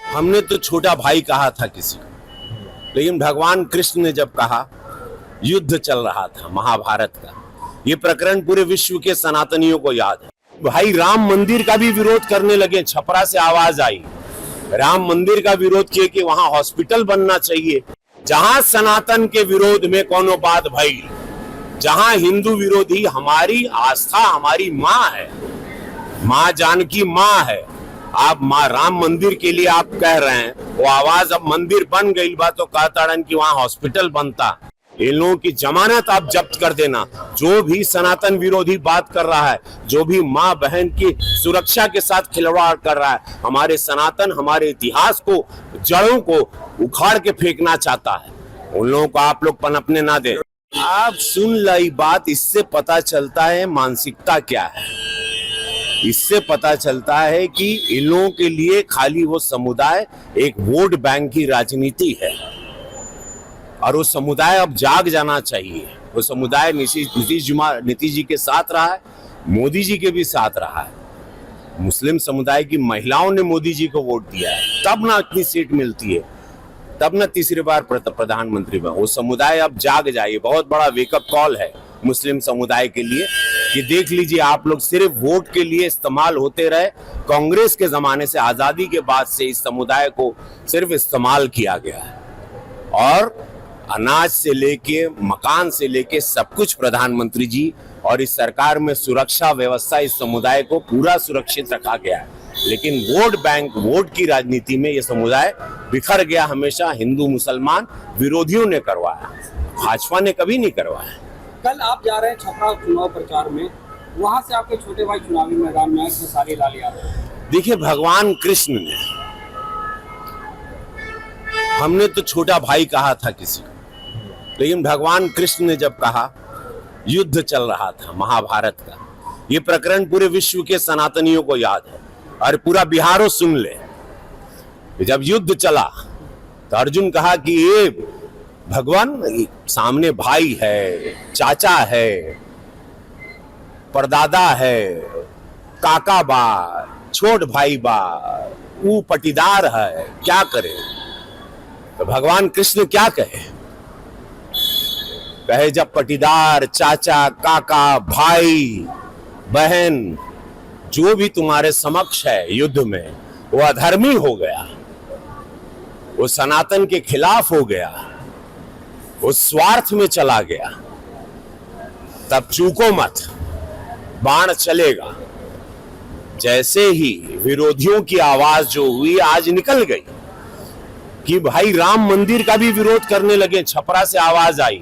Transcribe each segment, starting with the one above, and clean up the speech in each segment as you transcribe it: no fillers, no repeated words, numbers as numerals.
हमने तो छोटा भाई कहा था किसी को, लेकिन भगवान कृष्ण ने जब कहा, युद्ध चल रहा था महाभारत का, ये प्रकरण पूरे विश्व के सनातनियों को याद है। भाई राम मंदिर का भी विरोध करने लगे, छपरा से आवाज आई, राम मंदिर का विरोध किए कि वहां हॉस्पिटल बनना चाहिए। जहां सनातन के विरोध में कोनो बात भई, जहां हिंदू विरोधी, हमारी आस्था हमारी माँ है, माँ जानकी माँ है। आप माँ राम मंदिर के लिए आप कह रहे हैं, वो आवाज अब मंदिर बन गई बा तो कहताड़न कि वहां हॉस्पिटल बनता। इन लोगों की जमानत आप जब्त कर देना। जो भी सनातन विरोधी बात कर रहा है, जो भी माँ बहन की सुरक्षा के साथ खिलवाड़ कर रहा है, हमारे सनातन हमारे इतिहास को, जड़ों को उखाड़ के फेंकना चाहता है, उन लोगों को आप लोग पनपने ना दें। आप सुन लाई बात, इससे पता चलता है मानसिकता क्या है। इससे पता चलता है कि इन लोगों के लिए खाली वो समुदाय एक वोट बैंक की राजनीति है, और वो समुदाय अब जाग जाना चाहिए। वो समुदाय नीतीश जी के साथ रहा है, मोदी जी के भी साथ रहा है। मुस्लिम समुदाय की महिलाओं ने मोदी जी को वोट दिया है, तब ना इतनी सीट मिलती है, तब ना तीसरी बार प्रधानमंत्री बना। वो समुदाय अब जाग जाए। बहुत बड़ा वेकअप कॉल है मुस्लिम समुदाय के लिए कि देख लीजिए, आप लोग सिर्फ वोट के लिए इस्तेमाल होते रहे। कांग्रेस के जमाने से, आजादी के बाद से इस समुदाय को सिर्फ इस्तेमाल किया गया है, और अनाज से लेके मकान से लेके सब कुछ प्रधानमंत्री जी और इस सरकार में सुरक्षा व्यवस्था, इस समुदाय को पूरा सुरक्षित रखा गया है। लेकिन वोट बैंक, वोट की राजनीति में यह समुदाय बिखर गया। हमेशा हिंदू मुसलमान विरोधियों ने करवाया, भाजपा ने कभी नहीं करवाया। कल आप जा रहे हैं छपरा चुनाव प्रचार में, वहां से आपके छोटे भाई चुनावी मैदान में खेसारी लाल यादव। देखिए, भगवान कृष्ण ने, हमने तो छोटा भाई कहा था किसी को, लेकिन भगवान कृष्ण ने जब कहा, युद्ध चल रहा था महाभारत का, ये प्रकरण पूरे विश्व के सनातनियों को याद है, और पूरा बिहारो सुन ले। जब युद्ध चला तो अर्जुन कहा कि ये भगवान, सामने भाई है, चाचा है, परदादा है, काका बा, छोट भाई बा, वो पटीदार है, क्या करे। तो भगवान कृष्ण क्या कहे, जब पटीदार, चाचा, काका, भाई, बहन जो भी तुम्हारे समक्ष है युद्ध में, वो अधर्मी हो गया, वो सनातन के खिलाफ हो गया, वो स्वार्थ में चला गया, तब चूको मत, बाण चलेगा। जैसे ही विरोधियों की आवाज जो हुई आज निकल गई कि भाई राम मंदिर का भी विरोध करने लगे, छपरा से आवाज आई,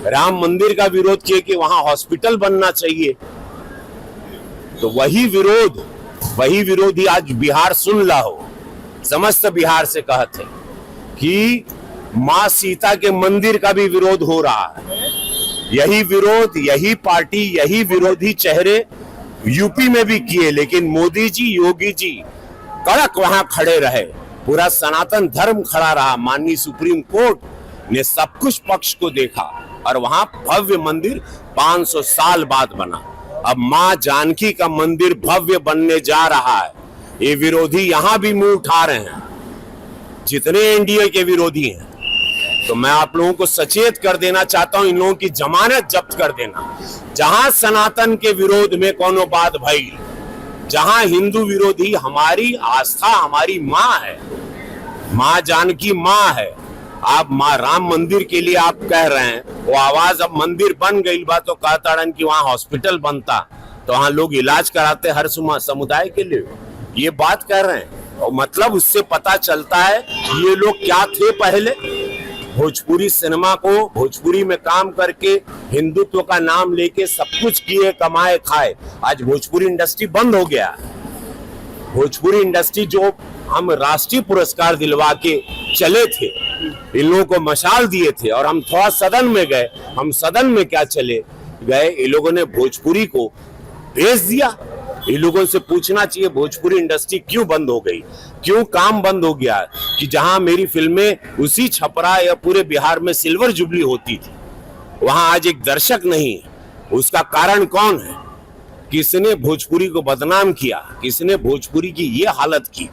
राम मंदिर का विरोध किए कि वहां हॉस्पिटल बनना चाहिए। तो वही विरोधी आज बिहार सुन ला हो, समस्त बिहार से कहते कि मां सीता के मंदिर का भी विरोध हो रहा है। यही विरोध, यही पार्टी, यही विरोधी चेहरे यूपी में भी किए, लेकिन मोदी जी, योगी जी कड़क वहां खड़े रहे, पूरा सनातन धर्म खड़ा रहा। माननीय सुप्रीम कोर्ट ने सब कुछ पक्ष को देखा, और वहां भव्य मंदिर 500 साल बाद बना। अब मां जानकी का मंदिर भव्य बनने जा रहा है। ये विरोधी यहां भी मुंह उठा रहे हैं, जितने एनडीए के विरोधी हैं। तो मैं आप लोगों को सचेत कर देना चाहता हूं, इन लोगों की जमानत जब्त कर देना। जहां सनातन के विरोध में कोनो बात भई, जहां हिंदू विरोधी, हमारी आस्था हमारी माँ है, माँ जानकी माँ है। आप माँ राम मंदिर के लिए आप कह रहे हैं, वो आवाज अब मंदिर बन गई बा तो कहताड़न कि वहां हॉस्पिटल बनता, तो वहां लोग इलाज कराते हर समुदाय के लिए, ये बात कह रहे हैं। और मतलब उससे पता चलता है ये लोग क्या थे पहले। भोजपुरी सिनेमा को, भोजपुरी में काम करके, हिंदुत्व का नाम लेके सब कुछ किए, कमाए खाए, आज भोजपुरी इंडस्ट्री बंद हो गया। भोजपुरी इंडस्ट्री जो हम राष्ट्रीय पुरस्कार दिलवा के चले थे, इन लोगों को मशाल दिए थे, और हम थोड़ा सदन में गए, हम सदन में क्या चले गए, इन लोगों ने भोजपुरी को भेज दिया। इन लोगों से पूछना चाहिए भोजपुरी इंडस्ट्री क्यों बंद हो गई, क्यों काम बंद हो गया, कि जहां मेरी फिल्में उसी छपरा या पूरे बिहार में सिल्वर जुबली होती थी, वहां आज एक दर्शक नहीं है। उसका कारण कौन है? किसने भोजपुरी को बदनाम किया, किसने भोजपुरी की ये हालत की,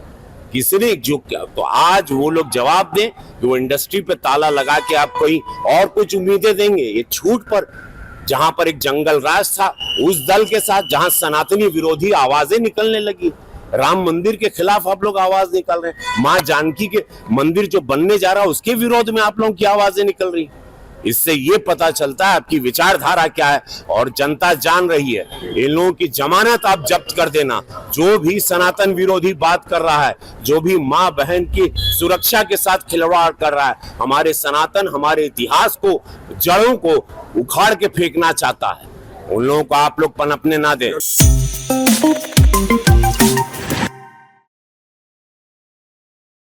किसी ने जो किया, तो आज वो लोग जवाब दें कि वो इंडस्ट्री पे ताला लगा के आप कोई और कुछ उम्मीदें देंगे। ये छूट पर, जहां पर एक जंगल राज था, उस दल के साथ जहां सनातनी विरोधी आवाजें निकलने लगी, राम मंदिर के खिलाफ आप लोग आवाज निकल रहे हैं, मां जानकी के मंदिर जो बनने जा रहा है उसके विरोध में आप लोगों की आवाजें निकल रही। इससे ये पता चलता है आपकी विचारधारा क्या है, और जनता जान रही है। इन लोगों की जमानत आप जब्त कर देना। जो भी सनातन विरोधी बात कर रहा है, जो भी मां बहन की सुरक्षा के साथ खिलवाड़ कर रहा है, हमारे सनातन, हमारे इतिहास को, जड़ों को उखाड़ के फेंकना चाहता है, उन लोगों को आप लोग पनपने ना दें।